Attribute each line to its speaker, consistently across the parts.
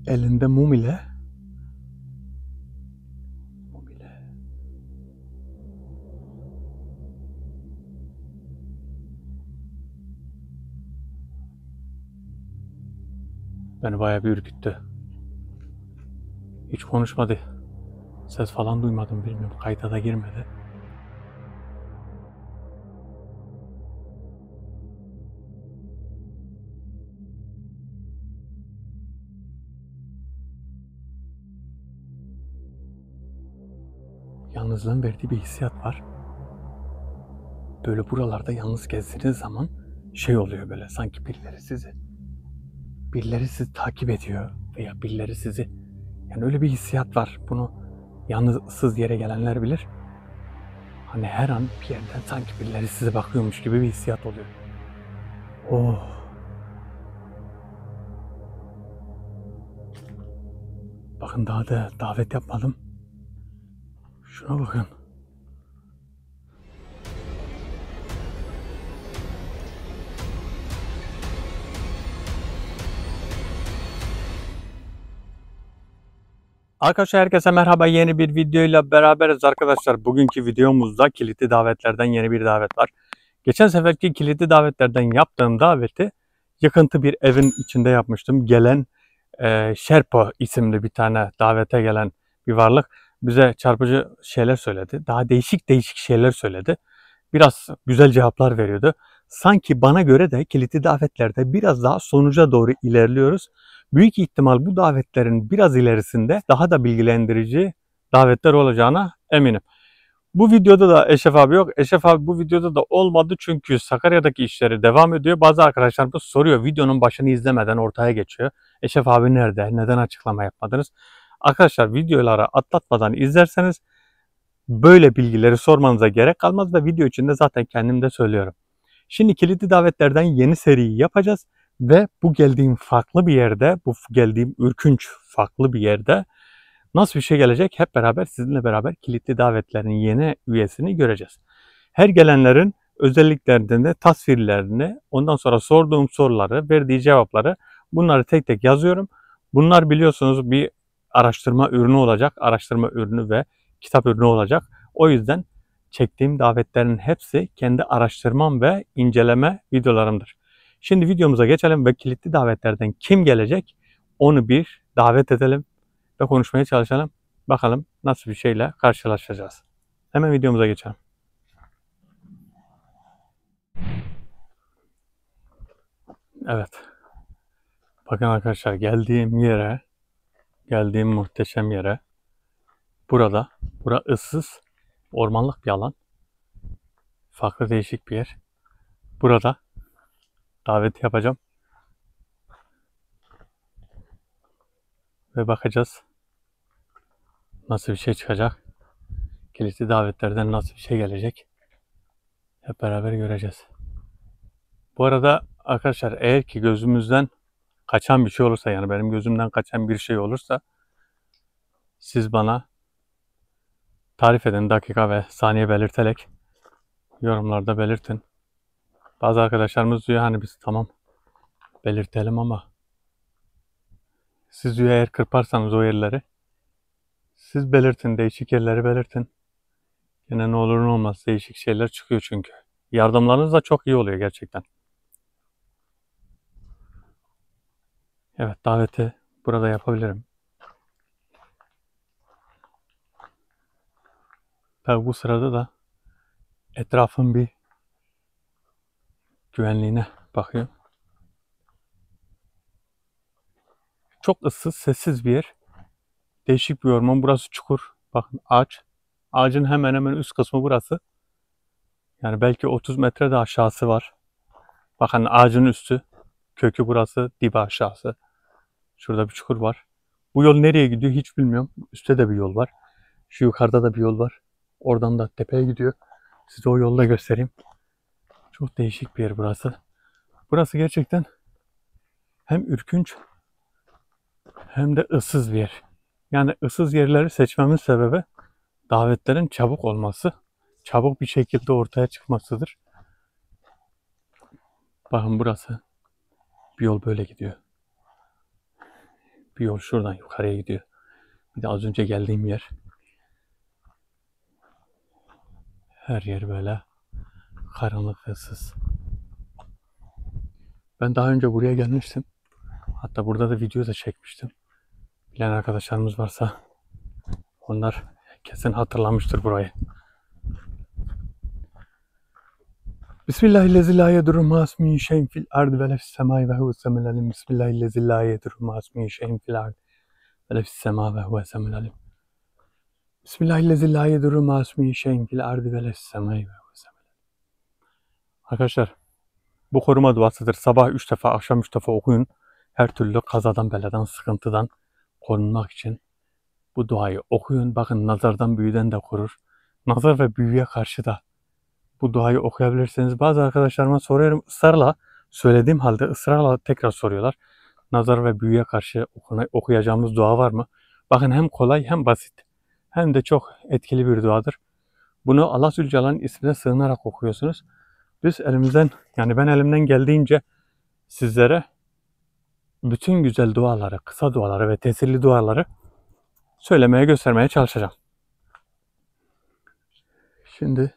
Speaker 1: elinde mum ile beni bayağı bir ürküttü. Hiç konuşmadı. Ses falan duymadım, bilmiyorum. Kayda da girmedi. Yalnızlığın verdiği bir hissiyat var. Böyle buralarda yalnız gezdiğiniz zaman şey oluyor, böyle sanki birileri sizi takip ediyor veya birileri sizi, yani öyle bir hissiyat var. Bunu yalnızsız yere gelenler bilir. Hani her an bir yerden sanki birileri size bakıyormuş gibi bir hissiyat oluyor. Oh. Bakın daha da davet yapmadım. Şuna bakın. Arkadaşlar herkese merhaba, yeni bir videoyla beraberiz arkadaşlar. Bugünkü videomuzda kilitli davetlerden yeni bir davet var. Geçen seferki kilitli davetlerden yaptığım daveti yıkıntı bir evin içinde yapmıştım. Gelen Sherpa isimli bir tane davete gelen bir varlık bize çarpıcı şeyler söyledi. Daha değişik şeyler söyledi. Biraz güzel cevaplar veriyordu. Sanki bana göre de kilitli davetlerde biraz daha sonuca doğru ilerliyoruz. Büyük ihtimal bu davetlerin biraz ilerisinde daha da bilgilendirici davetler olacağına eminim. Bu videoda da Eşref abi yok. Eşref abi bu videoda da olmadı çünkü Sakarya'daki işleri devam ediyor. Bazı arkadaşlarımız soruyor, videonun başını izlemeden ortaya geçiyor. Eşref abi nerede? Neden açıklama yapmadınız? Arkadaşlar videoları atlatmadan izlerseniz böyle bilgileri sormanıza gerek kalmaz ve video içinde zaten kendim de söylüyorum. Şimdi kilitli davetlerden yeni seriyi yapacağız ve bu geldiğim farklı bir yerde, bu geldiğim ürkünç farklı bir yerde nasıl bir şey gelecek, hep beraber sizinle beraber kilitli davetlerin yeni üyesini göreceğiz. Her gelenlerin özelliklerini, tasvirlerini, ondan sonra sorduğum soruları, verdiği cevapları, bunları tek tek yazıyorum. Bunlar biliyorsunuz bir araştırma ürünü olacak. Araştırma ürünü ve kitap ürünü olacak. O yüzden çektiğim davetlerin hepsi kendi araştırmam ve inceleme videolarımdır. Şimdi videomuza geçelim ve kilitli davetlerden kim gelecek onu bir davet edelim ve konuşmaya çalışalım. Bakalım nasıl bir şeyle karşılaşacağız. Hemen videomuza geçelim. Evet. Bakın arkadaşlar, geldiğim muhteşem yere. Bura ıssız, ormanlık bir alan. Farklı, değişik bir yer. Burada davet yapacağım. Ve bakacağız nasıl bir şey çıkacak. Kilitli davetlerden nasıl bir şey gelecek. Hep beraber göreceğiz. Bu arada arkadaşlar, eğer ki gözümüzden kaçan bir şey olursa, yani benim gözümden kaçan bir şey olursa, siz bana tarif edin, dakika ve saniye belirterek yorumlarda belirtin. Bazı arkadaşlarımız diyor hani biz tamam belirtelim ama siz diyor eğer kırparsanız o yerleri, siz belirtin, değişik yerleri belirtin. Yine ne olur ne olmaz değişik şeyler çıkıyor çünkü. Yardımlarınız da çok iyi oluyor gerçekten. Evet, daveti burada yapabilirim. Tabi bu sırada da etrafın bir güvenliğine bakıyorum. Çok ıssız, sessiz bir yer. Değişik bir orman. Burası çukur. Bakın ağaç. Ağacın hemen hemen üst kısmı burası. Yani belki 30 metre de aşağısı var. Bakın ağacın üstü. Kökü burası, dibi aşağısı. Şurada bir çukur var. Bu yol nereye gidiyor hiç bilmiyorum. Üstte de bir yol var. Şu yukarıda da bir yol var. Oradan da tepeye gidiyor. Size o yolu da göstereyim. Çok değişik bir yer burası. Burası gerçekten hem ürkünç hem de ıssız bir yer. Yani ıssız yerleri seçmemin sebebi davetlerin çabuk olması, çabuk bir şekilde ortaya çıkmasıdır. Bakın burası. Bir yol böyle gidiyor. Bir yol şuradan yukarıya gidiyor. Bir de az önce geldiğim yer. Her yer böyle karanlık ve ıssız. Ben daha önce buraya gelmiştim. Hatta burada da video da çekmiştim. Bilen arkadaşlarımız varsa onlar kesin hatırlamıştır burayı. Bismillahirrahmanirrahim. La yedurru ma'asmihi şey'in fil ardı ve lefis semai ve huves semil alim. Bismillahirrahmanirrahim. La yedurru ma'asmihi şey'in fil ardı ve lefis semai ve huves semil alim. Bismillahirrahmanirrahim. La yedurru ma'asmihi şey'in fil ardı ve lefis semai ve huves semil alim. Arkadaşlar, bu koruma duasıdır. Sabah 3 defa, akşam 3 defa okuyun. Her türlü kazadan, beladan, sıkıntıdan korunmak için bu duayı okuyun. Bakın, nazardan, büyüden de korur. Nazar ve büyüye karşı da bu duayı okuyabilirsiniz. Bazı arkadaşlarıma soruyorum, ısrarla söylediğim halde ısrarla tekrar soruyorlar. Nazar ve büyüye karşı okuyacağımız dua var mı? Bakın, hem kolay hem basit hem de çok etkili bir duadır. Bunu Allah Zülcelal'in ismine sığınarak okuyorsunuz. Biz elimizden, yani ben elimden geldiğince sizlere bütün güzel duaları, kısa duaları ve tesirli duaları söylemeye, göstermeye çalışacağım. Şimdi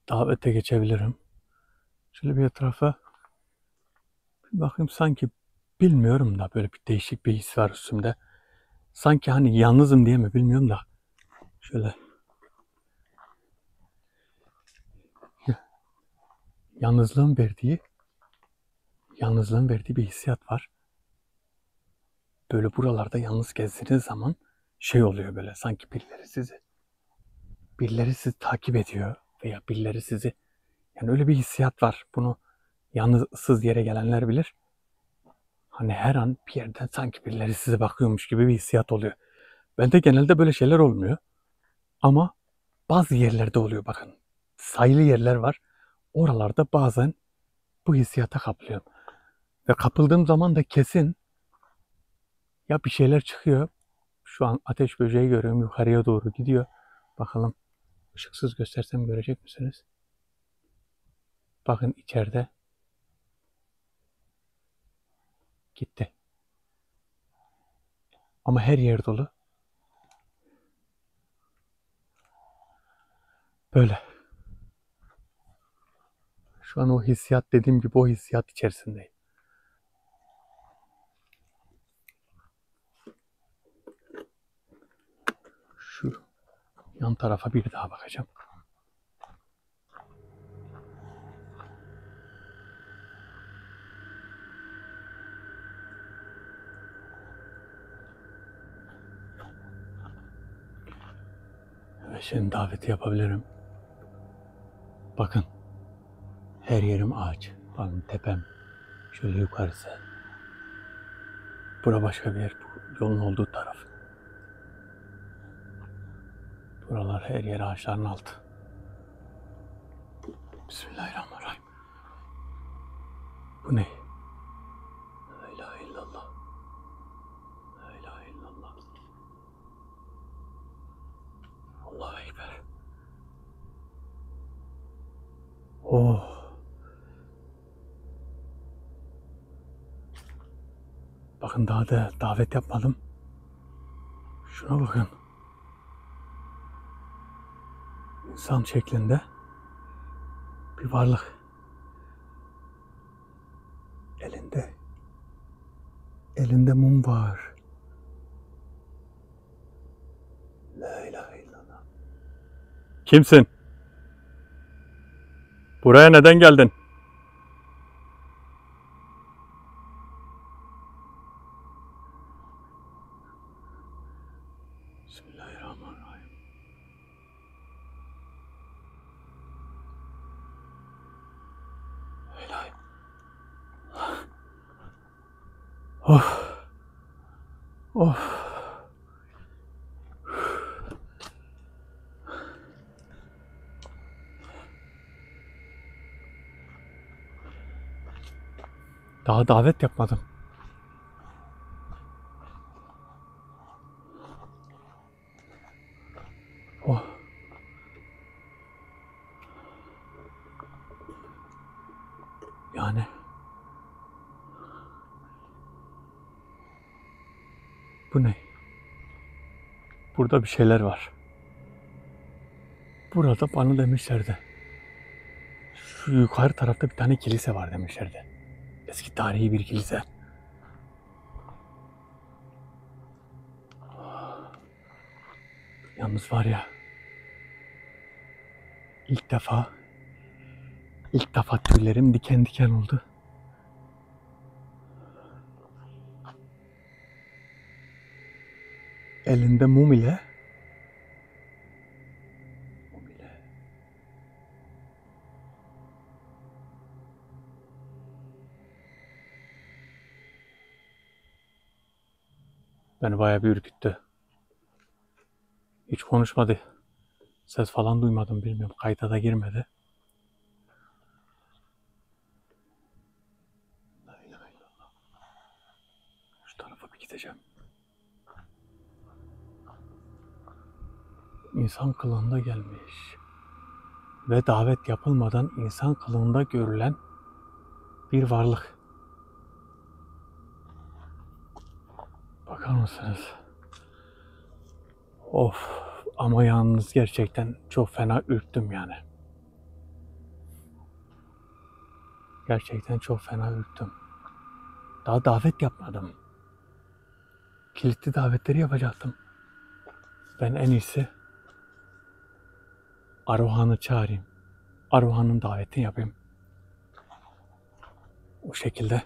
Speaker 1: davete geçebilirim. Şöyle bir etrafa bir bakayım, sanki bilmiyorum da böyle bir değişik bir his var üstümde. Sanki hani yalnızım diye mi bilmiyorum da şöyle yalnızlığın verdiği bir hissiyat var. Böyle buralarda yalnız gezdiğiniz zaman şey oluyor, böyle sanki birileri sizi takip ediyor veya birileri sizi, yani öyle bir hissiyat var. Bunu yalnızsız yere gelenler bilir. Hani her an bir yerden sanki birileri size bakıyormuş gibi bir hissiyat oluyor. Bende genelde böyle şeyler olmuyor. Ama bazı yerlerde oluyor, bakın. Sayılı yerler var. Oralarda bazen bu hissiyata kapılıyorum. Ve kapıldığım zaman da kesin ya bir şeyler çıkıyor. Şu an ateş böceği görüyorum, yukarıya doğru gidiyor. Bakalım, ışıksız göstersem görecek misiniz? Bakın, içeride gitti. Ama her yer dolu. Böyle. Şu an o hissiyat, dediğim gibi o hissiyat içerisindeyim. Şu yan tarafa bir daha bakacağım. Evet, şimdi daveti yapabilirim. Bakın, her yerim ağaç. Bakın, tepem şöyle yukarısı. Bura başka bir yer. Bu yolun olduğu taraf. Buralar her yer ağaçların altı. Bismillahirrahmanirrahim. Bu ne? La ilahe illallah. La ilahe illallah. Allahu Ekber. Oh. Bakın, daha da davet yapmadım. Şuna bakın. İnsan şeklinde bir varlık. Elinde mum var. La ilahe illallah. Kimsin? Buraya neden geldin? Bismillahirrahmanirrahim. İlahi. Of. Of. Daha davet yapmadım. Oh. Yani Bu ne? Burada bir şeyler var. Burada bana demişlerdi. Şu yukarı tarafta bir tane kilise var demişlerdi. Eski tarihi bir kilise. Yalnız var ya, ilk defa tüylerim diken diken oldu. Elinde mum ile beni bayağı bir ürküttü. Hiç konuşmadı. Ses falan duymadım, bilmiyorum. Kayda da girmedi. Şu tarafa bir gideceğim. İnsan kılığında gelmiş. Ve davet yapılmadan insan kılığında görülen bir varlık. Bakar mısınız? Of, ama yalnız gerçekten çok fena ürktüm yani. Gerçekten çok fena ürktüm. Daha davet yapmadım. Kilitli davetleri yapacaktım. Ben en iyisi Arohan'ı çağırayım. Arohan'ın davetini yapayım. O şekilde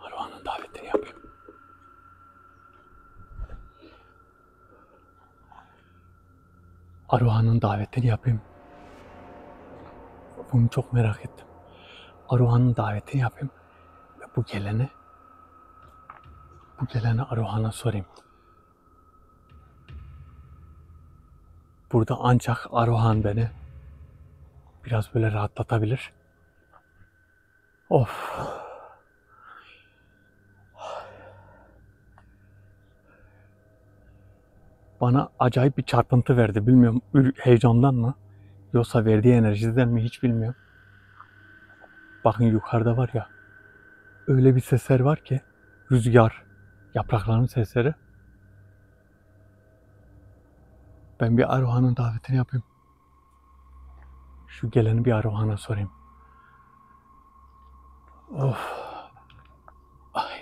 Speaker 1: Arohan'ın davetini yapayım. Arohan'ın davetini yapayım. Bunu çok merak ettim. Arohan'ın davetini yapayım ve bu gelene Arohan'a sorayım. Burada ancak Arohan beni biraz böyle rahatlatabilir. Of. Bana acayip bir çarpıntı verdi. Bilmiyorum heyecandan mı yoksa verdiği enerjiden mi hiç bilmiyorum. Bakın yukarıda var ya, öyle bir sesler var ki, rüzgar, yaprakların sesleri. Ben bir Arohan'ın davetini yapayım. Şu geleni bir Arohan'a sorayım. Of. Ay.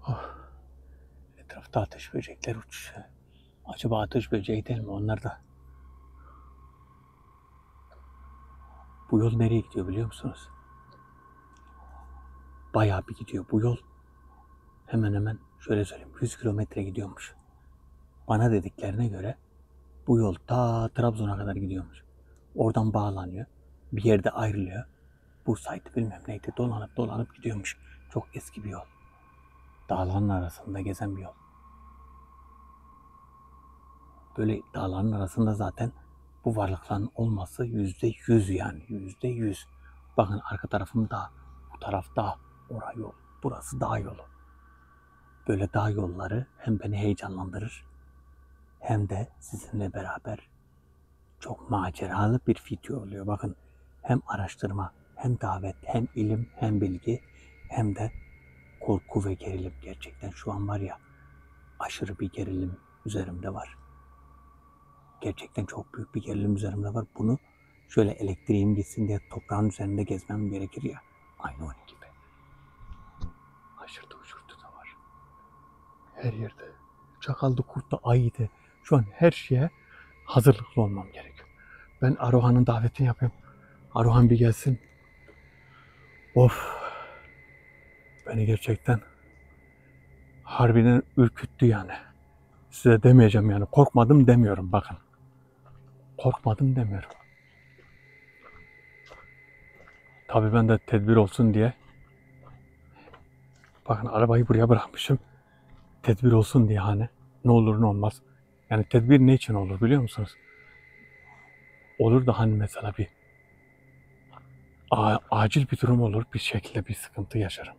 Speaker 1: Oh. Etrafta ateş böcekler uçuşuyor. Acaba ateş böceği değil mi onlar da? Bu yol nereye gidiyor biliyor musunuz? Bayağı bir gidiyor bu yol. Hemen hemen şöyle söyleyeyim, 100 kilometre gidiyormuş. Bana dediklerine göre bu yol ta Trabzon'a kadar gidiyormuş. Oradan bağlanıyor. Bir yerde ayrılıyor. Bursa'ydı bilmem neydi, dolanıp gidiyormuş. Çok eski bir yol. Dağların arasında gezen bir yol. Böyle dağların arasında zaten bu varlıkların olması %100 yani %100. Bakın arka tarafım dağ, bu taraf dağ, orası yol, burası dağ yolu. Böyle dağ yolları hem beni heyecanlandırır hem de sizinle beraber çok maceralı bir video oluyor. Bakın hem araştırma, hem davet, hem ilim, hem bilgi, hem de korku ve gerilim. Gerçekten şu an var ya, aşırı bir gerilim üzerimde var. Gerçekten çok büyük bir gerilim üzerimde var. Bunu şöyle elektriğim gitsin diye toprağın üzerinde gezmem gerekir ya. Aynı onun gibi. Aşırı uçurtu da var. Her yerde. Çakaldı, kurttu, ayıydı. Şu an her şeye hazırlıklı olmam gerekiyor. Ben Arohan'ın davetini yapayım. Arohan bir gelsin. Of. Beni gerçekten harbiden ürküttü yani. Size demeyeceğim yani. Korkmadım demiyorum bakın. Korkmadım demiyorum. Tabii ben de tedbir olsun diye. Bakın arabayı buraya bırakmışım. Tedbir olsun diye hani. Ne olur ne olmaz. Yani tedbir ne için olur biliyor musunuz? Olur da hani mesela bir acil bir durum olur. Bir şekilde bir sıkıntı yaşarım.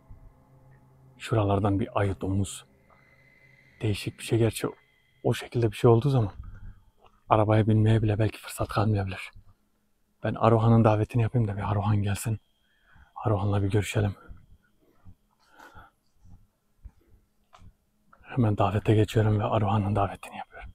Speaker 1: Şuralardan bir ayı, domuz. Değişik bir şey, gerçi o şekilde bir şey olduğu zaman Arabaya binmeye bile belki fırsat kalmayabilir. Ben Arohan'ın davetini yapayım da bir Arohan gelsin. Arohan'la bir görüşelim. Hemen davete geçiyorum ve Arohan'ın davetini yapıyorum.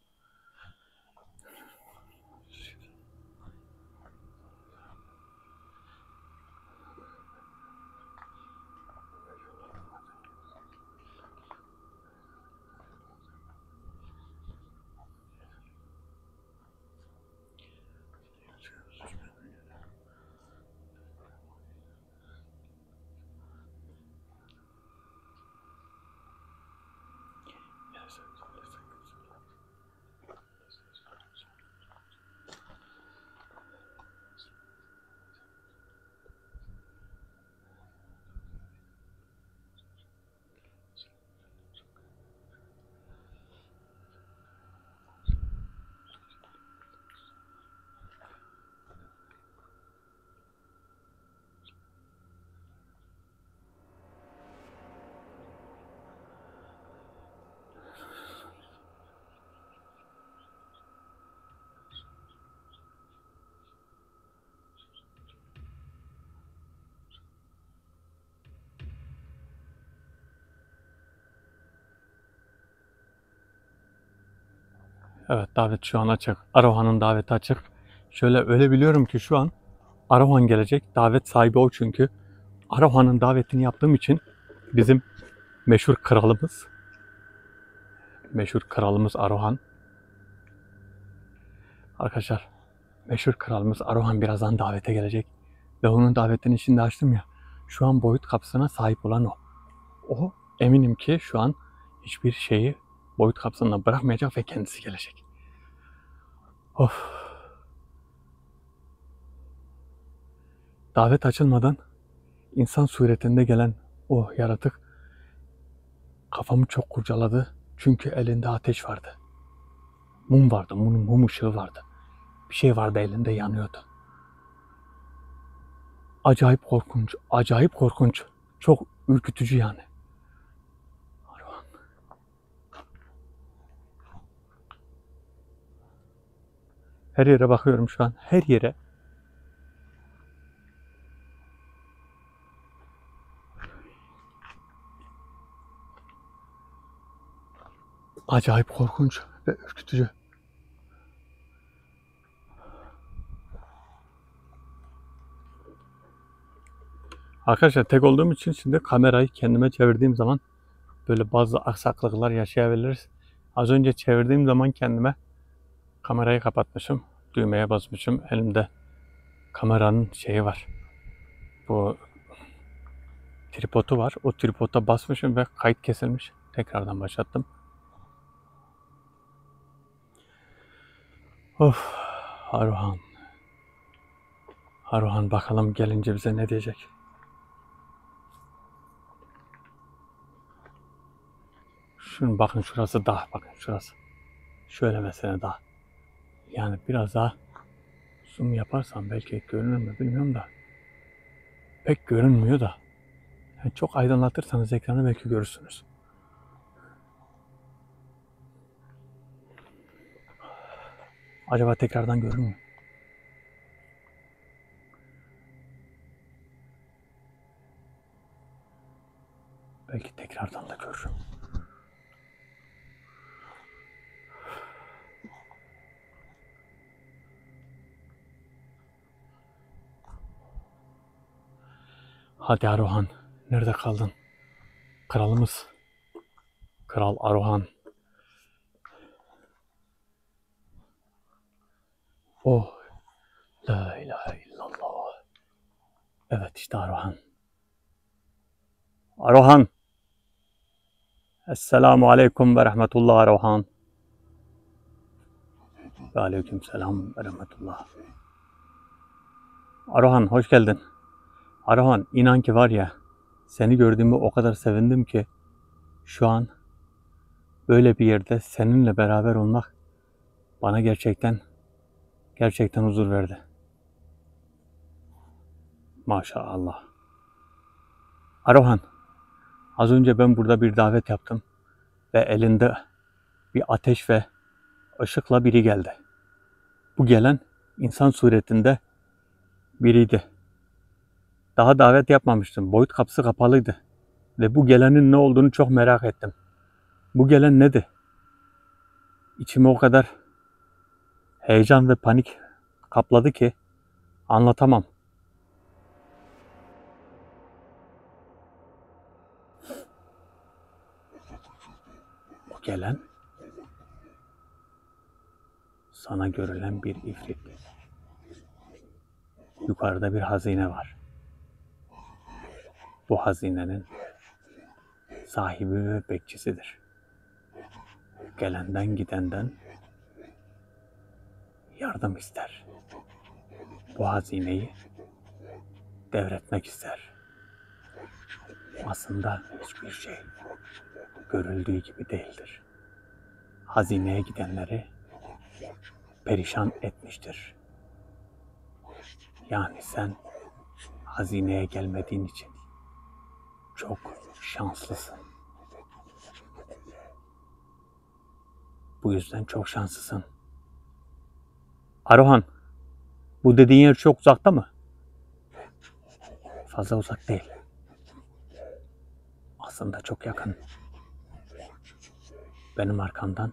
Speaker 1: Evet, davet şu an açık. Arohan'ın daveti açık. Şöyle öyle biliyorum ki şu an Arohan gelecek. Davet sahibi o çünkü. Arohan'ın davetini yaptığım için bizim meşhur kralımız Arohan. Arkadaşlar, meşhur kralımız Arohan birazdan davete gelecek. Ve onun davetini şimdi açtım ya. Şu an boyut kapısına sahip olan o. O eminim ki şu an hiçbir şeyi boyut kapısına bırakmayacak ve kendisi gelecek. Of. Davet açılmadan insan suretinde gelen o yaratık kafamı çok kurcaladı. Çünkü elinde ateş vardı. Mum vardı, mum ışığı vardı. Bir şey vardı elinde, yanıyordu. Acayip korkunç, acayip korkunç. Çok ürkütücü yani. Her yere bakıyorum şu an, her yere. Acayip korkunç ve ürkütücü. Arkadaşlar, tek olduğum için şimdi kamerayı kendime çevirdiğim zaman böyle bazı aksaklıklar yaşayabiliriz. Az önce çevirdiğim zaman kendime kamerayı kapatmışım. Düğmeye basmışım. Elimde kameranın şeyi var. Bu tripodu var. O tripoda basmışım ve kayıt kesilmiş. Tekrardan başlattım. Of, Arohan. Arohan bakalım gelince bize ne diyecek. Şunu bakın, şurası dağ. Bakın şurası. Şöyle mesela dağ. Yani biraz daha zoom yaparsam belki görünür mü bilmiyorum da. Pek görünmüyor da. Yani çok aydınlatırsanız ekranı belki görürsünüz. Acaba tekrardan görür mü? Belki tekrardan da görürüm. Hadi Arohan, nerede kaldın? Kralımız. Kral Arohan. Oh, la ilahe illallah. Evet, işte Arohan. Arohan. Esselamu aleyküm ve rahmetullah Arohan. Ve aleyküm selam ve rahmetullah. Arohan, hoş geldin. Arohan, inan ki var ya, seni gördüğümü o kadar sevindim ki şu an böyle bir yerde seninle beraber olmak bana gerçekten huzur verdi. Maşallah. Arohan, az önce ben burada bir davet yaptım ve elinde bir ateş ve ışıkla biri geldi. Bu gelen insan suretinde biriydi. Daha davet yapmamıştım. Boyut kapısı kapalıydı. Ve bu gelenin ne olduğunu çok merak ettim. Bu gelen nedir? İçimi o kadar heyecan ve panik kapladı ki anlatamam. Bu gelen sana görülen bir ifrit. Yukarıda bir hazine var. Bu hazinenin sahibi ve bekçisidir. Gelenden gidenden yardım ister. Bu hazineyi devretmek ister. Aslında hiçbir şey görüldüğü gibi değildir. Hazineye gidenleri perişan etmiştir. Yani sen hazineye gelmediğin için çok şanslısın. Bu yüzden çok şanslısın. Arohan, bu dediğin yer çok uzakta mı? Fazla uzak değil. Aslında çok yakın. Benim arkamdan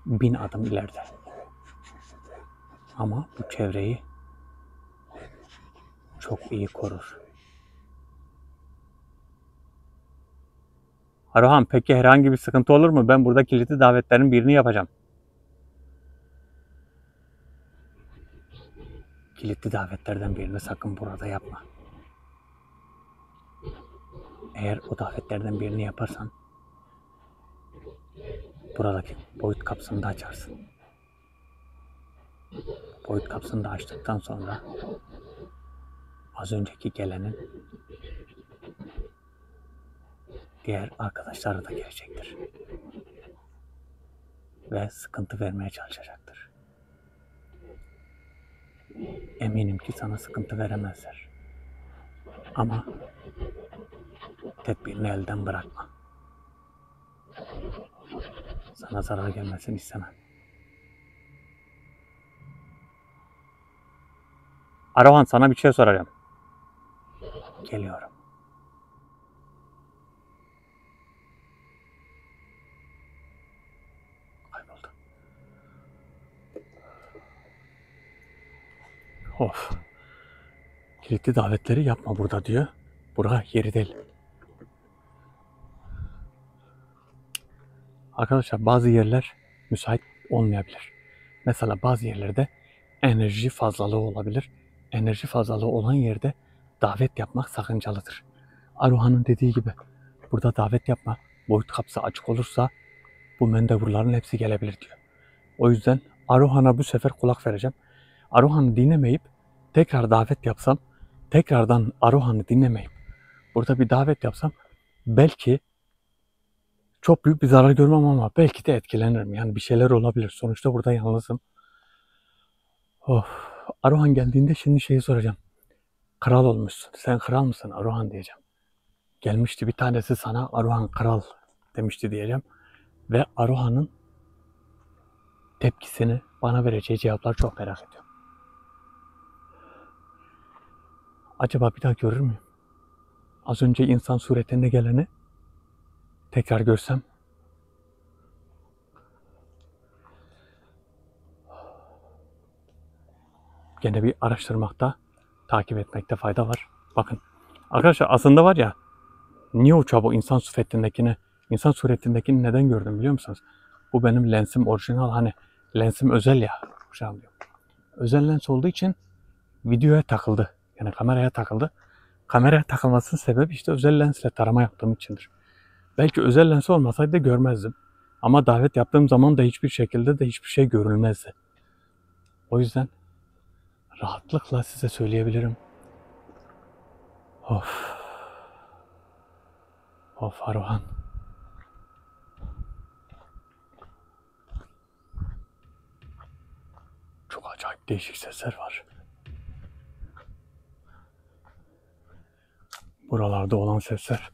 Speaker 1: 1000 adım ileride. Ama bu çevreyi çok iyi korur. Arohan, peki herhangi bir sıkıntı olur mu? Ben burada kilitli davetlerin birini yapacağım. Kilitli davetlerden birini sakın burada yapma. Eğer o davetlerden birini yaparsan buradaki boyut kapısını da açarsın. Boyut kapısını da açtıktan sonra az önceki gelenin diğer arkadaşları da gelecektir. Ve sıkıntı vermeye çalışacaktır. Eminim ki sana sıkıntı veremezler. Ama tedbirini elden bırakma. Sana zarar gelmesini istemem. Arohan, sana bir şey soracağım. Geliyorum. Kayboldu. Of. Kilitli davetleri yapma burada diyor. Bura yeri değil. Arkadaşlar bazı yerler müsait olmayabilir. Mesela bazı yerlerde enerji fazlalığı olabilir. Enerji fazlalığı olan yerde davet yapmak sakıncalıdır. Arohan'ın dediği gibi burada davet yapma. Boyut kapısı açık olursa bu mendevurların hepsi gelebilir diyor. O yüzden Arohan'a bu sefer kulak vereceğim. Arohan'ı dinlemeyip tekrar davet yapsam, tekrardan Arohan'ı dinlemeyip burada bir davet yapsam belki çok büyük bir zarar görmem ama belki de etkilenirim. Yani bir şeyler olabilir. Sonuçta burada yalnızım. Of. Arohan geldiğinde şimdi şeyi soracağım. Kral olmuşsun. Sen kral mısın Arohan diyeceğim. Gelmişti bir tanesi sana Arohan kral demişti diyeceğim. Ve Arohan'ın tepkisini, bana vereceği cevaplar çok merak ediyorum. Acaba bir daha görür müyüm? Az önce insan suretinde geleni tekrar görsem. Gene bir araştırmakta, takip etmekte fayda var. Bakın arkadaşlar aslında var ya, niye uçağı bu insan suretindekini neden gördüm biliyor musunuz? Bu benim lensim orijinal, hani lensim özel ya. Uçağım diyor. Özel lens olduğu için videoya takıldı. Yani kameraya takıldı. Kameraya takılmasının sebebi işte özel lensle tarama yaptığım içindir. Belki özel lens olmasaydı görmezdim. Ama davet yaptığım zaman da hiçbir şekilde de hiçbir şey görülmezdi. O yüzden rahatlıkla size söyleyebilirim. Of. Of Arohan. Çok acayip değişik sesler var. Buralarda olan sesler.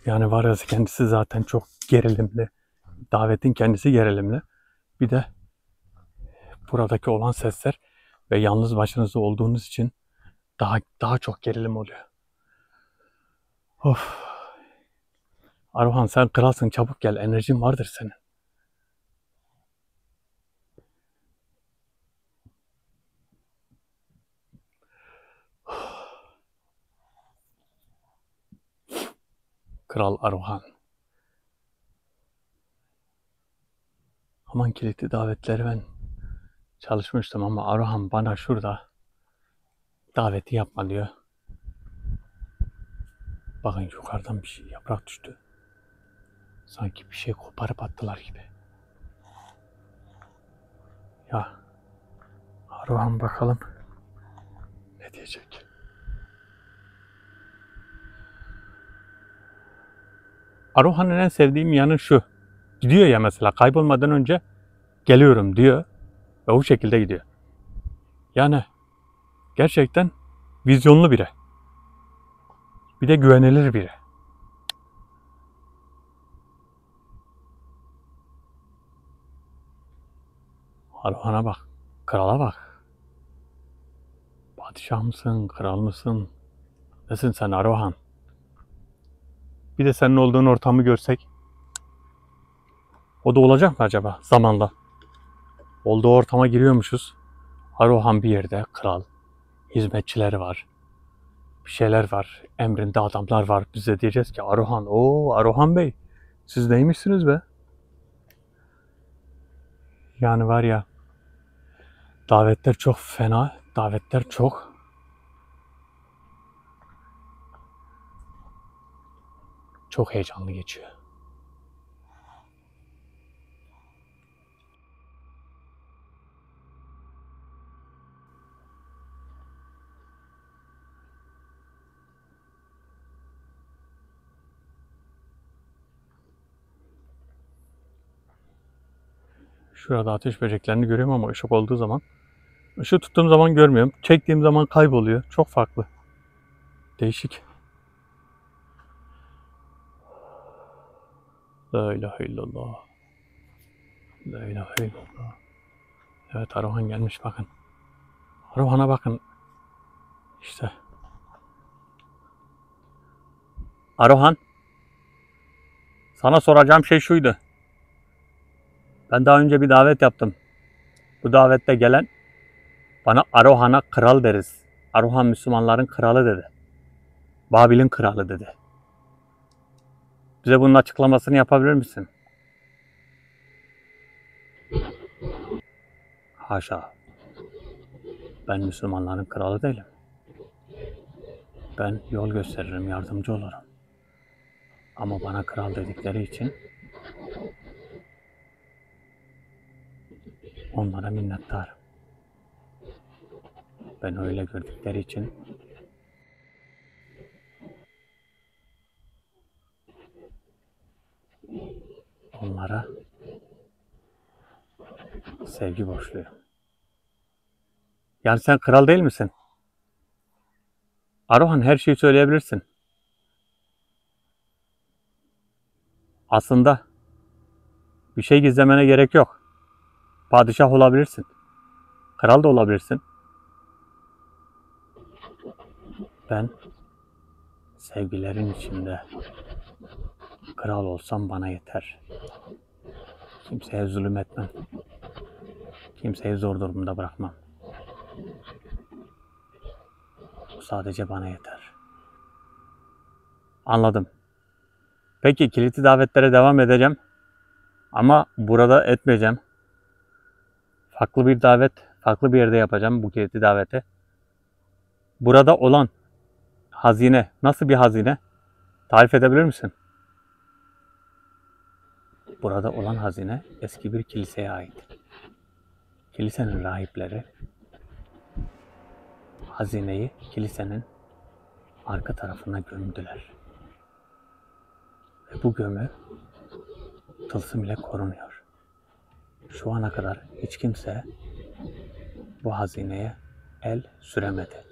Speaker 1: Yani var ya, kendisi zaten çok gerilimli. Davetin kendisi gerilimli. Bir de buradaki olan sesler ve yalnız başınızda olduğunuz için daha çok gerilim oluyor. Of. Aruhan sen kralsın, çabuk gel, enerjin vardır senin. Kral Aruhan. Aman kilitli davetleri ben çalışmıştım ama Aruhan bana şurada daveti yapma diyor. Bakın yukarıdan bir şey, yaprak düştü. Sanki bir şey koparıp attılar gibi. Ya Aruhan bakalım ne diyecek. Aruhan'ın en sevdiğim yanı şu. Gidiyor ya, mesela kaybolmadan önce geliyorum diyor ve o şekilde gidiyor. Yani gerçekten vizyonlu biri. Bir de güvenilir biri. Aruhan'a bak, krala bak. Padişah mısın, kral mısın? Nesin sen Aruhan? Bir de senin olduğun ortamı görsek. O da olacak mı acaba zamanla? Olduğu ortama giriyormuşuz. Aruhan bir yerde, kral. Hizmetçileri var. Bir şeyler var. Emrinde adamlar var. Biz de diyeceğiz ki Aruhan, Aruhan Bey. Siz neymişsiniz be? Yani var ya, davetler çok fena. Davetler çok heyecanlı geçiyor. Şurada ateş böceklerini görüyorum ama ışık olduğu zaman, ışığı tuttuğum zaman görmüyorum. Çektiğim zaman kayboluyor. Çok farklı. Değişik. La ilahe illallah. La ilahe illallah. Evet, Aruhan gelmiş bakın. Aruhan'a bakın. İşte. Aruhan. Sana soracağım şey şuydu. Ben daha önce bir davet yaptım. Bu davette gelen bana Aruhan'a kral deriz. Aruhan Müslümanların kralı dedi. Babil'in kralı dedi. Bize bunun açıklamasını yapabilir misin? Haşa. Ben Müslümanların kralı değilim. Ben yol gösteririm, yardımcı olurum. Ama bana kral dedikleri için onlara minnettarım. Ben öyle gördükleri için onlara sevgi borçluyum. Yani sen kral değil misin? Aruhan, her şeyi söyleyebilirsin. Aslında bir şey gizlemene gerek yok. Padişah olabilirsin. Kral da olabilirsin. Ben sevgilerin içinde kral olsam bana yeter. Kimseye zulüm etmem. Kimseyi zor durumda bırakmam. Bu sadece bana yeter. Anladım. Peki, kilitli davetlere devam edeceğim. Ama burada etmeyeceğim. Farklı bir davet, farklı bir yerde yapacağım bu kilitli daveti. Burada olan hazine nasıl bir hazine? Tarif edebilir misin? Burada olan hazine eski bir kiliseye ait. Kilisenin rahipleri hazineyi kilisenin arka tarafına gömdüler. Ve bu gömü tılsım ile korunuyor. Şu ana kadar hiç kimse bu hazineye el süremedi.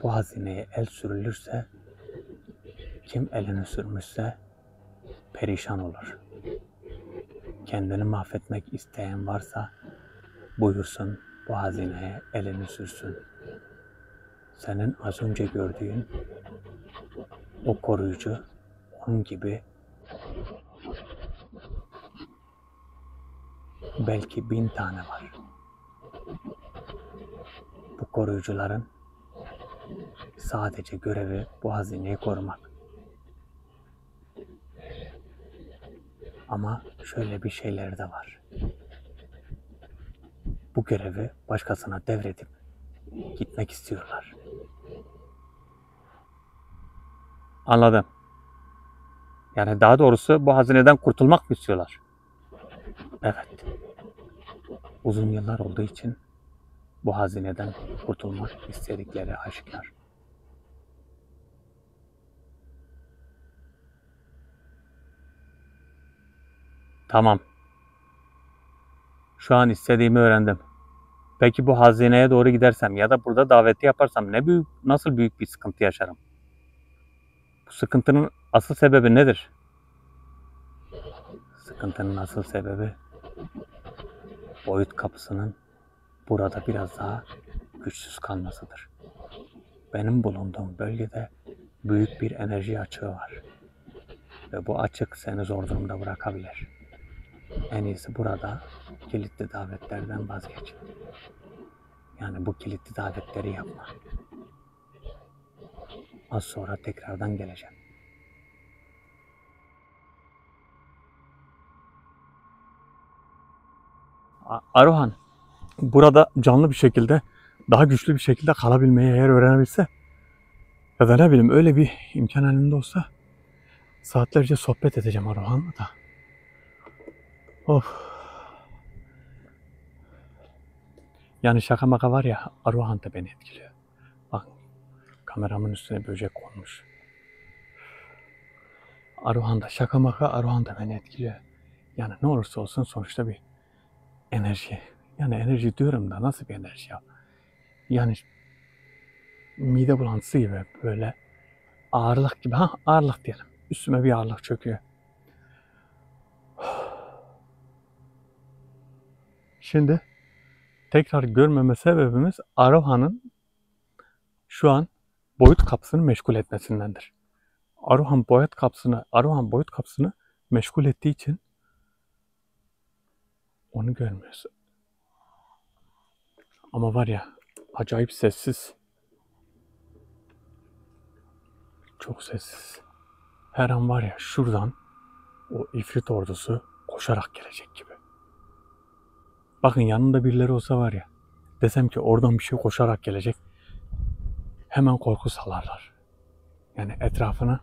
Speaker 1: Bu hazineye el sürülürse, kim elini sürmüşse perişan olur. Kendini mahvetmek isteyen varsa buyursun bu hazineye elini sürsün. Senin az önce gördüğün o koruyucu, onun gibi belki 1000 tane var. Bu koruyucuların sadece görevi bu hazineyi korumak. Ama şöyle bir şeyleri de var. Bu görevi başkasına devredip gitmek istiyorlar. Anladım. Yani daha doğrusu bu hazineden kurtulmak mı istiyorlar? Evet. Uzun yıllar olduğu için bu hazineden kurtulmak istedikleri aşikar. Tamam. Şu an istediğimi öğrendim. Peki bu hazineye doğru gidersem ya da burada daveti yaparsam nasıl büyük bir sıkıntı yaşarım? Bu sıkıntının asıl sebebi nedir? Sıkıntının asıl sebebi boyut kapısının burada biraz daha güçsüz kalmasıdır. Benim bulunduğum bölgede büyük bir enerji açığı var. Ve bu açık seni zor durumda bırakabilir. En iyisi burada kilitli davetlerden vazgeç. Yani bu kilitli davetleri yapma. Az sonra tekrardan geleceğim. Aruhan, burada canlı bir şekilde, daha güçlü bir şekilde kalabilmeyi eğer öğrenebilse ya da ne bileyim öyle bir imkan elinde olsa saatlerce sohbet edeceğim Aruhan'la da. Of. Yani şaka maka var ya, Aruhan da beni etkiliyor. Bak, kameramın üstüne böcek konmuş. Aruhan da şaka maka, Aruhan da beni etkiliyor. Yani ne olursa olsun sonuçta bir enerji. Yani enerji diyorum da nasıl bir enerji ya? Yani mide bulantısı gibi böyle ağırlık gibi. Ha, ağırlık diyelim. Üstüme bir ağırlık çöküyor. Şimdi tekrar görmeme sebebimiz Aruhan'ın şu an boyut kapısını meşgul etmesindendir. Aruhan boyut kapısını meşgul ettiği için onu görmüyoruz. Ama var ya, acayip sessiz. Çok sessiz. Her an var ya şuradan o ifrit ordusu koşarak gelecek gibi. Bakın yanında birileri olsa var ya, desem ki oradan bir şey koşarak gelecek, hemen korku salarlar. Yani etrafına,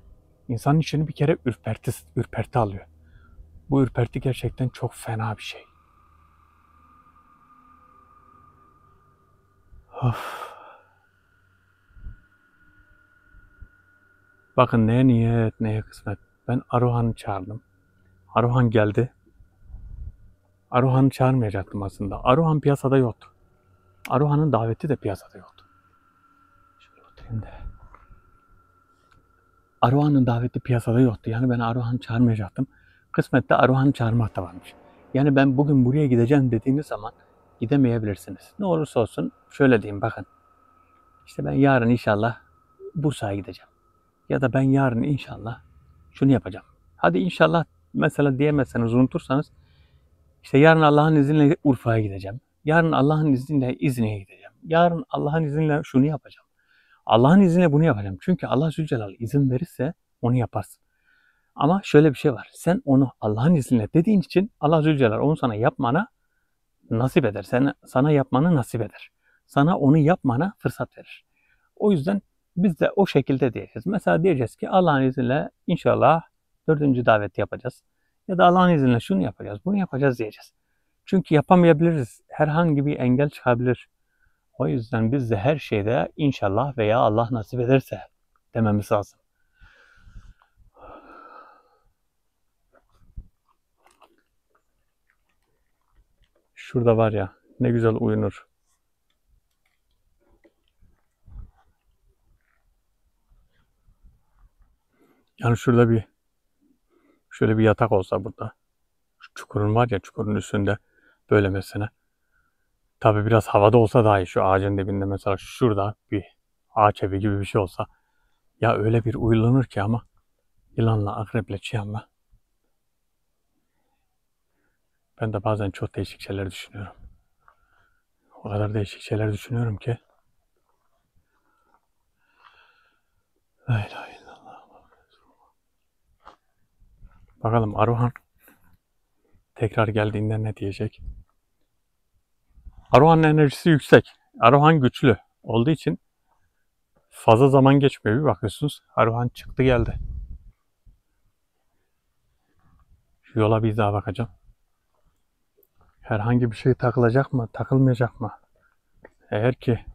Speaker 1: insanın içini bir kere ürperti alıyor. Bu ürperti gerçekten çok fena bir şey. Of. Bakın neye niyet, neye kısmet. Ben Aruhan'ı çağırdım. Aruhan geldi. Aruhan'ı çağırmayacaktım aslında. Aruhan piyasada yoktu. Aruhan'ın daveti de piyasada yoktu. Şöyle oturayım da. Aruhan'ın daveti piyasada yoktu. Yani ben Aruhan'ı çağırmayacaktım. Kısmette Aruhan'ı çağırmak da varmış. Yani ben bugün buraya gideceğim dediğiniz zaman gidemeyebilirsiniz. Ne olursa olsun şöyle diyeyim, bakın. İşte ben yarın inşallah Bursa'ya gideceğim. Ya da ben yarın inşallah şunu yapacağım. Hadi inşallah mesela diyemezseniz, unutursanız, işte yarın Allah'ın izniyle Urfa'ya gideceğim. Yarın Allah'ın izniyle İznik'e gideceğim. Yarın Allah'ın izniyle şunu yapacağım. Allah'ın izniyle bunu yapacağım. Çünkü Allah Zülcelal izin verirse onu yaparsın. Ama şöyle bir şey var. Sen onu Allah'ın izniyle dediğin için Allah Zülcelal onu sana yapmana nasip eder. Sana yapmanı nasip eder. Sana onu yapmana fırsat verir. O yüzden biz de o şekilde diyeceğiz. Mesela diyeceğiz ki Allah'ın izniyle inşallah 4. daveti yapacağız. Ya da Allah'ın izniyle şunu yapacağız, bunu yapacağız diyeceğiz. Çünkü yapamayabiliriz. Herhangi bir engel çıkabilir. O yüzden biz de her şeyde inşallah veya Allah nasip ederse dememiz lazım. Şurada var ya, ne güzel uyunur. Yani şöyle bir yatak olsa burada. çukurun var ya, çukurun üstünde böyle mesela. Tabi biraz havada olsa daha iyi. Şu ağacın dibinde mesela şurada bir ağaç evi gibi bir şey olsa. Ya öyle bir uyulanır ki ama yılanla, akreple, çıyanla. Ben de bazen çok değişik şeyler düşünüyorum. O kadar değişik şeyler düşünüyorum ki. La ilahe illallah. Bakalım Aruhan tekrar geldiğinde ne diyecek? Aruhan'ın enerjisi yüksek. Aruhan güçlü olduğu için fazla zaman geçmiyor. Bir bakıyorsunuz Aruhan çıktı geldi. Şu yola bir daha bakacağım. Herhangi bir şey takılacak mı, takılmayacak mı? Eğer ki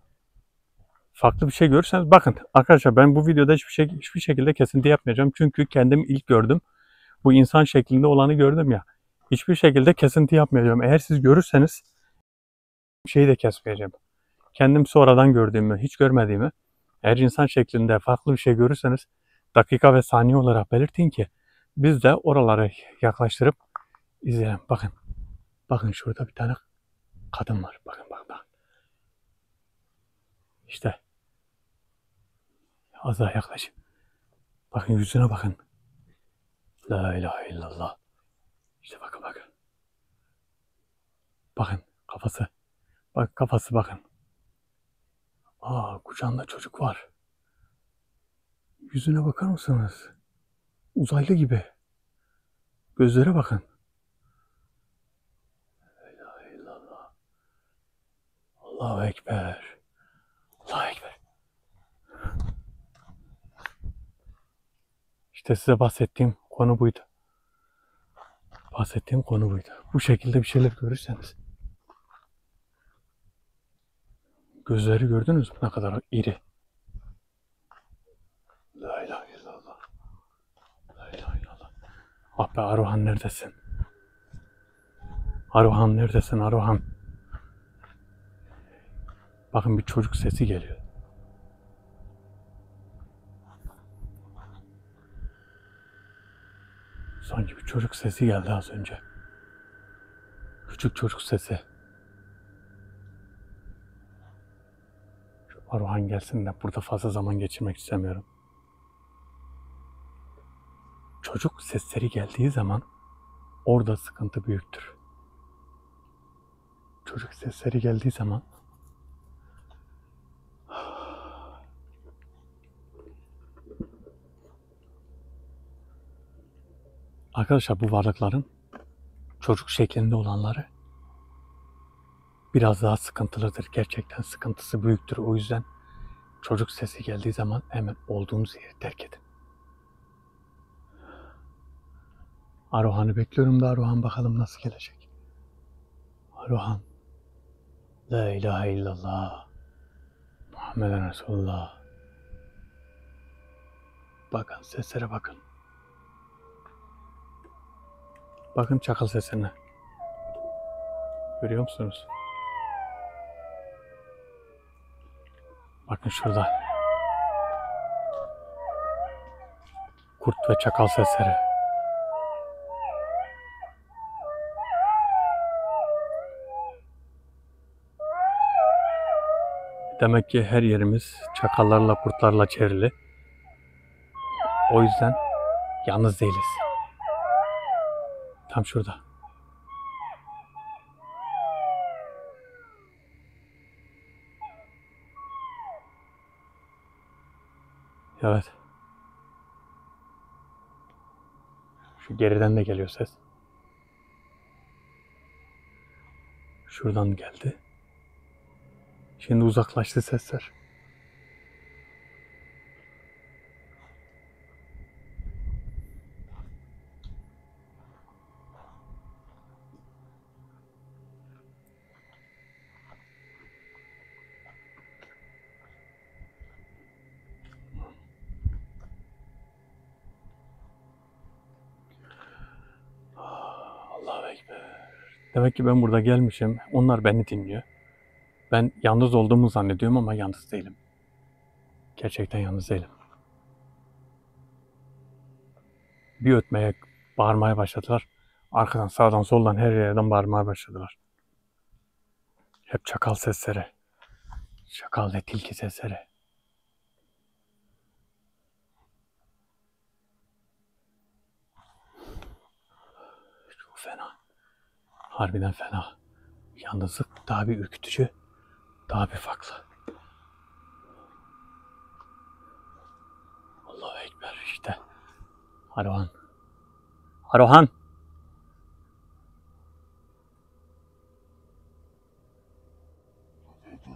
Speaker 1: farklı bir şey görürseniz bakın arkadaşlar, ben bu videoda hiçbir şekilde kesinti yapmayacağım. Çünkü kendim ilk gördüm. Bu insan şeklinde olanı gördüm ya. Hiçbir şekilde kesinti yapmayacağım. Eğer siz görürseniz şeyi de kesmeyeceğim. Kendim sonradan gördüğümü, hiç görmediğimi, eğer insan şeklinde farklı bir şey görürseniz dakika ve saniye olarak belirtin ki biz de oraları yaklaştırıp izleyelim. Bakın. Bakın şurada bir tane kadın var. Bakın bakın bakın. İşte az daha yaklaşın. Bakın yüzüne bakın. La ilahe illallah. İşte bakın bakın. Bakın kafası. Bak kafası bakın. Kucağında çocuk var. Yüzüne bakar mısınız? Uzaylı gibi. Gözlere bakın. La ilahe illallah. Allahu Ekber. Allahu Ekber. İşte size bahsettiğim konu buydu. Bahsettiğim konu buydu. Bu şekilde bir şeyler görürseniz. Gözleri gördünüz mü ne kadar iri? La ilahe illallah. La ilahe illallah. Ah be Aruhan neredesin? Aruhan neredesin Aruhan? Bakın bir çocuk sesi geliyor. Sanki bir çocuk sesi geldi az önce. Küçük çocuk sesi. Şu Aruhan gelsin de burada fazla zaman geçirmek istemiyorum. Çocuk sesleri geldiği zaman orada sıkıntı büyüktür. Çocuk sesleri geldiği zaman arkadaşlar bu varlıkların çocuk şeklinde olanları biraz daha sıkıntılıdır. Gerçekten sıkıntısı büyüktür. O yüzden çocuk sesi geldiği zaman hemen olduğunuz yeri terk edin. Aruhan'ı bekliyorum da Aruhan bakalım nasıl gelecek. Aruhan. La ilahe illallah. Muhammeden Resulullah. Bakın seslere bakın. Bakın çakal sesine. Görüyor musunuz? Bakın şurada. Kurt ve çakal sesleri. Demek ki her yerimiz çakallarla, kurtlarla çevrili. O yüzden yalnız değiliz. Tam şurada. Evet. Şu geriden de geliyor ses. Şuradan geldi. Şimdi uzaklaştı sesler. Allahu Ekber. Demek ki ben burada gelmişim. Onlar beni dinliyor. Ben yalnız olduğumu zannediyorum ama yalnız değilim. Gerçekten yalnız değilim. Bir ötmeye, bağırmaya başladılar. Arkadan, sağdan, soldan her yerden bağırmaya başladılar. Hep çakal sesleri. Çakal ve tilki sesleri. Çok fena. Harbiden fena. Yalnızlık daha bir ürkütücü, daha bir farklı. Allahu Ekber işte. Arohan. Arohan.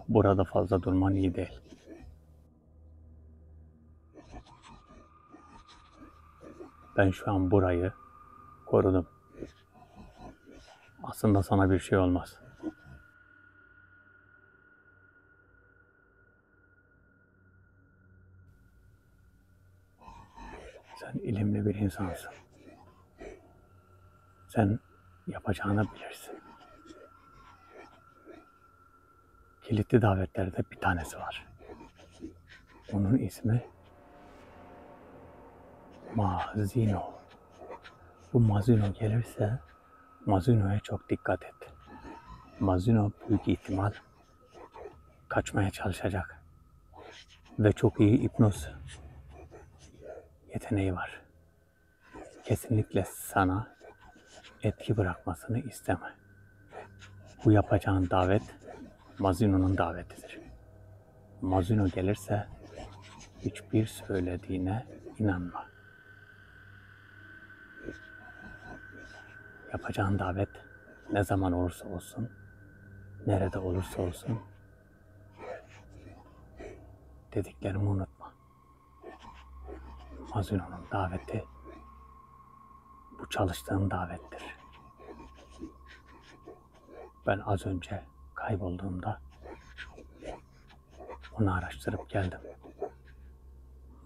Speaker 1: Burada fazla durman iyi değil. Ben şu an burayı korudum. Aslında sana bir şey olmaz. Sen ilimli bir insansın. Sen yapacağını bilirsin. Kilitli davetlerde bir tanesi var. Onun ismi Mazino. Bu Mazino gelirse Mazino'ya çok dikkat et. Mazino büyük ihtimal kaçmaya çalışacak. Ve çok iyi hipnoz yeteneği var. Kesinlikle sana etki bırakmasını isteme. Bu yapacağın davet Mazino'nun davetidir. Mazino gelirse hiçbir söylediğine inanma. Yapacağın davet ne zaman olursa olsun, nerede olursa olsun dediklerimi unutma. Mazino'nun daveti bu çalıştığın davettir. Ben az önce kaybolduğumda onu araştırıp geldim.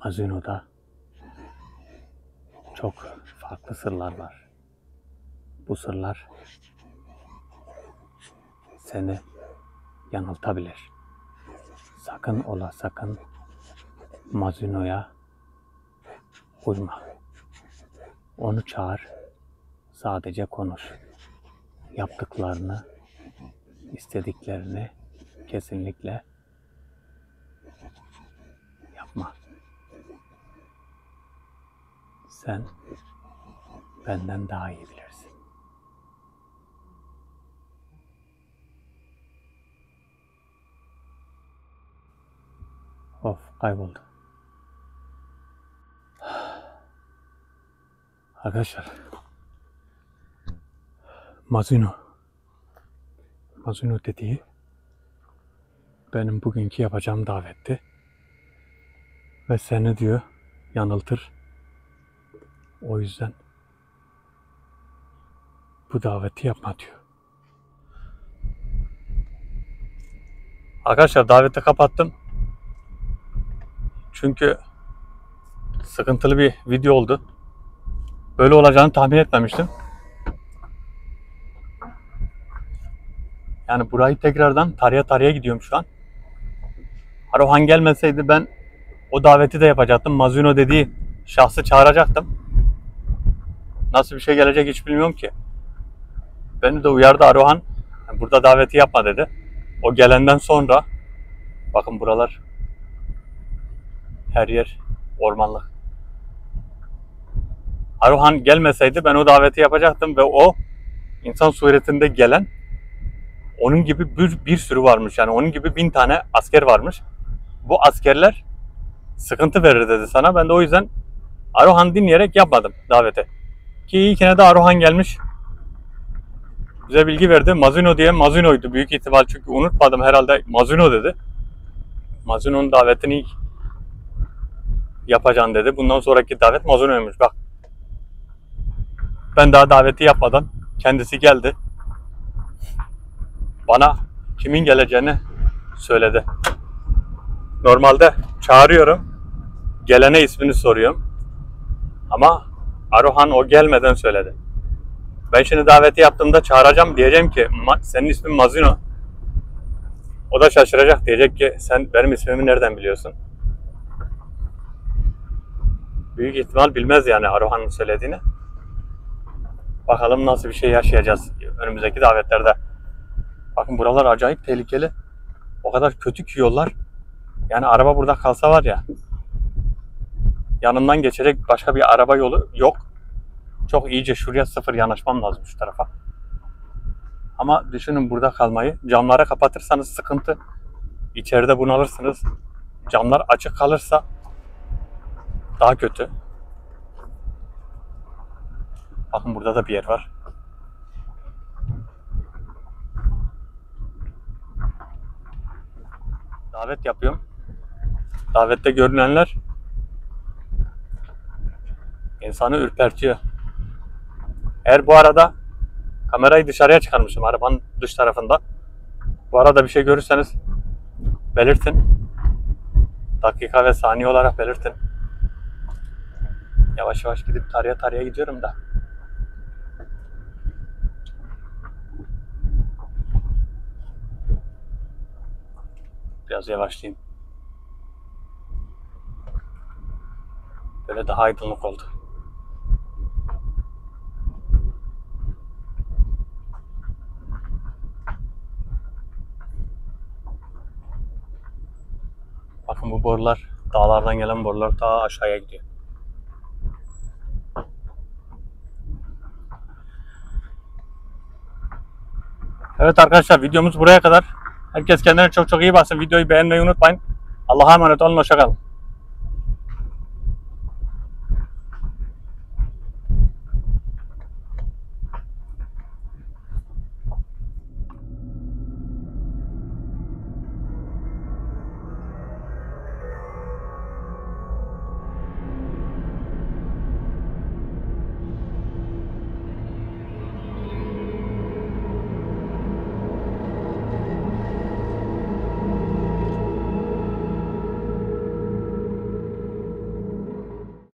Speaker 1: Mazino'da çok farklı sırlar var. Bu sırlar seni yanıltabilir. Sakın ola sakın Mazino'ya uyma. Onu çağır, sadece konuş. Yaptıklarını, istediklerini kesinlikle yapma. Sen benden daha iyi bilirsin. Of, kayboldu. Arkadaşlar, Mazino dediği benim bugünkü yapacağım davetti. Ve seni diyor yanıltır. O yüzden bu daveti yapma diyor. Arkadaşlar, daveti kapattım. Çünkü sıkıntılı bir video oldu. Böyle olacağını tahmin etmemiştim. Yani burayı tekrardan taraya gidiyorum şu an. Arohan gelmeseydi ben o daveti de yapacaktım. Mazino dediği şahsı çağıracaktım. Nasıl bir şey gelecek hiç bilmiyorum ki. Beni de uyardı Arohan. Burada daveti yapma dedi. O gelenden sonra bakın buralar her yer ormanlık. Arohan gelmeseydi ben o daveti yapacaktım ve o insan suretinde gelen onun gibi bir sürü varmış. Yani onun gibi 1000 tane asker varmış. Bu askerler sıkıntı verir dedi sana. Ben de o yüzden Arohan dinleyerek yapmadım daveti. Ki iyi ki de Arohan gelmiş. Bize bilgi verdi. Mazino diye Mazino'ydu büyük ihtimal. Çünkü unutmadım herhalde Mazino dedi. Mazino'nun davetini yapacaksın dedi. Bundan sonraki davet Mazino'ymuş. Bak. Ben daha daveti yapmadan kendisi geldi. Bana kimin geleceğini söyledi. Normalde çağırıyorum. Gelene ismini soruyorum. Ama Arohan o gelmeden söyledi. Ben şimdi daveti yaptığımda çağıracağım, diyeceğim ki senin ismin Mazino. O da şaşıracak, diyecek ki sen benim ismimi nereden biliyorsun? Büyük ihtimal bilmez yani Arohan'ın söylediğini. Bakalım nasıl bir şey yaşayacağız önümüzdeki davetlerde. Bakın buralar acayip tehlikeli. O kadar kötü ki yollar. Yani araba burada kalsa var ya, yanından geçecek başka bir araba yolu yok. Çok iyice şuraya sıfır yanaşmam lazım, şu tarafa. Ama düşünün burada kalmayı. Camları kapatırsanız sıkıntı. İçeride bunalırsınız. Camlar açık kalırsa daha kötü. Bakın burada da bir yer var. Davet yapıyorum. Davette görünenler insanı ürpertiyor. Eğer bu arada kamerayı dışarıya çıkarmışım, arabanın dış tarafında. Bu arada bir şey görürseniz belirtin. Dakika ve saniye olarak belirtin. Yavaş yavaş gidip taraya gidiyorum da. Biraz yavaşlayayım. Böyle daha aydınlık oldu. Bakın bu borular, dağlardan gelen borular daha aşağıya gidiyor. Evet arkadaşlar, videomuz buraya kadar. Herkes kendine çok iyi baksın. Videoyu beğenmeyi unutmayın. Allah'a emanet olun. Hoşça kalın.